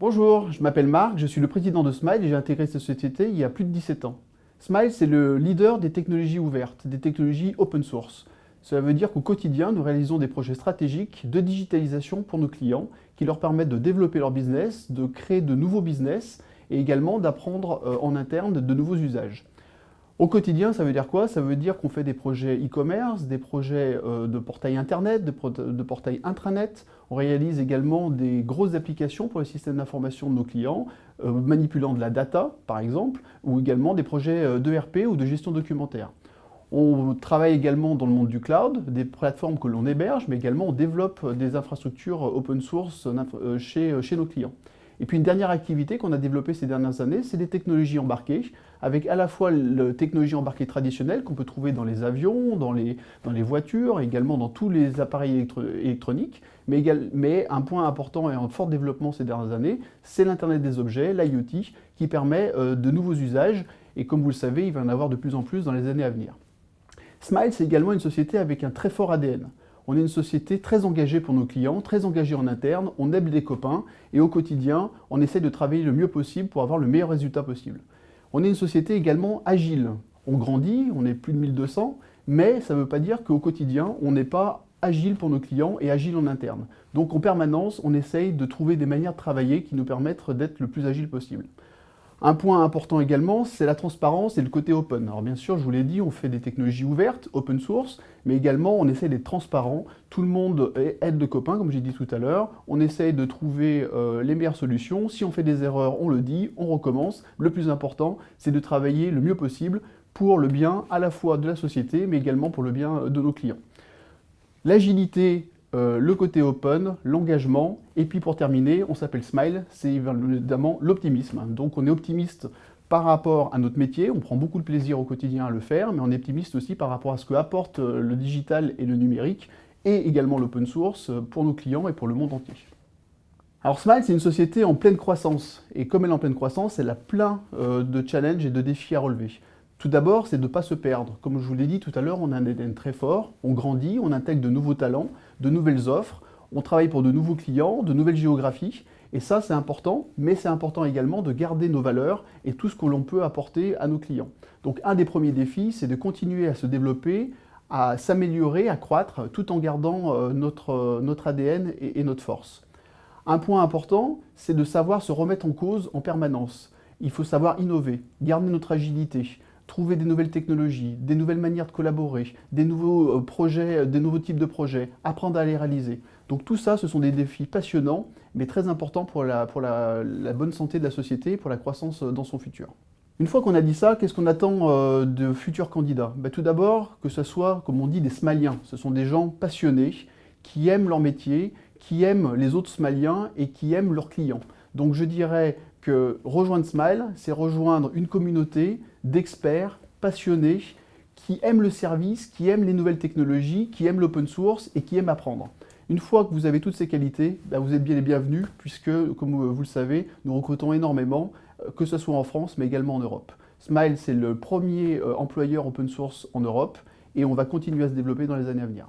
Bonjour, je m'appelle Marc, je suis le président de Smile et j'ai intégré cette société il y a plus de 17 ans. Smile, c'est le leader des technologies ouvertes, des technologies open source. Cela veut dire qu'au quotidien, nous réalisons des projets stratégiques de digitalisation pour nos clients qui leur permettent de développer leur business, de créer de nouveaux business et également d'apprendre en interne de nouveaux usages. Au quotidien, ça veut dire quoi? Ça veut dire qu'on fait des projets e-commerce, des projets de portail internet, de portail intranet. On réalise également des grosses applications pour le système d'information de nos clients, manipulant de la data, par exemple, ou également des projets d'ERP ou de gestion documentaire. On travaille également dans le monde du cloud, des plateformes que l'on héberge, mais également on développe des infrastructures open source chez nos clients. Et puis une dernière activité qu'on a développée ces dernières années, c'est des technologies embarquées, avec à la fois la technologie embarquée traditionnelle qu'on peut trouver dans les avions, dans les voitures, également dans tous les appareils électroniques, mais un point important et en fort développement ces dernières années, c'est l'Internet des objets, l'IoT, qui permet de nouveaux usages, et comme vous le savez, il va y en avoir de plus en plus dans les années à venir. Smile, c'est également une société avec un très fort ADN. On est une société très engagée pour nos clients, très engagée en interne, on aime des copains et au quotidien, on essaie de travailler le mieux possible pour avoir le meilleur résultat possible. On est une société également agile. On grandit, on est plus de 1200, mais ça ne veut pas dire qu'au quotidien, on n'est pas agile pour nos clients et agile en interne. Donc en permanence, on essaye de trouver des manières de travailler qui nous permettent d'être le plus agile possible. Un point important également, c'est la transparence et le côté open. Alors bien sûr, je vous l'ai dit, on fait des technologies ouvertes, open source, mais également on essaie d'être transparent. Tout le monde aide de copains, comme j'ai dit tout à l'heure. On essaye de trouver les meilleures solutions. Si on fait des erreurs, on le dit, on recommence. Le plus important, c'est de travailler le mieux possible pour le bien à la fois de la société, mais également pour le bien de nos clients. L'agilité, le côté open, l'engagement, et puis pour terminer, on s'appelle Smile, c'est évidemment l'optimisme. Donc on est optimiste par rapport à notre métier, on prend beaucoup de plaisir au quotidien à le faire, mais on est optimiste aussi par rapport à ce que apporte le digital et le numérique, et également l'open source pour nos clients et pour le monde entier. Alors Smile, c'est une société en pleine croissance, et comme elle est en pleine croissance, elle a plein de challenges et de défis à relever. Tout d'abord, c'est de ne pas se perdre. Comme je vous l'ai dit tout à l'heure, on a un ADN très fort, on grandit, on intègre de nouveaux talents, de nouvelles offres, on travaille pour de nouveaux clients, de nouvelles géographies, et ça c'est important, mais c'est important également de garder nos valeurs et tout ce que l'on peut apporter à nos clients. Donc un des premiers défis, c'est de continuer à se développer, à s'améliorer, à croître, tout en gardant notre ADN et notre force. Un point important, c'est de savoir se remettre en cause en permanence. Il faut savoir innover, garder notre agilité, trouver des nouvelles technologies, des nouvelles manières de collaborer, des nouveaux projets, des nouveaux types de projets, apprendre à les réaliser. Donc tout ça, ce sont des défis passionnants, mais très importants pour la bonne santé de la société, pour la croissance dans son futur. Une fois qu'on a dit ça, qu'est-ce qu'on attend de futurs candidats? Tout d'abord, que ce soit, comme on dit, des Smiliens. Ce sont des gens passionnés, qui aiment leur métier, qui aiment les autres Smiliens et qui aiment leurs clients. Donc je dirais que rejoindre Smile, c'est rejoindre une communauté d'experts passionnés qui aiment le service, qui aiment les nouvelles technologies, qui aiment l'open source et qui aiment apprendre. Une fois que vous avez toutes ces qualités, vous êtes bien les bienvenus puisque, comme vous le savez, nous recrutons énormément, que ce soit en France mais également en Europe. Smile, c'est le premier employeur open source en Europe et on va continuer à se développer dans les années à venir.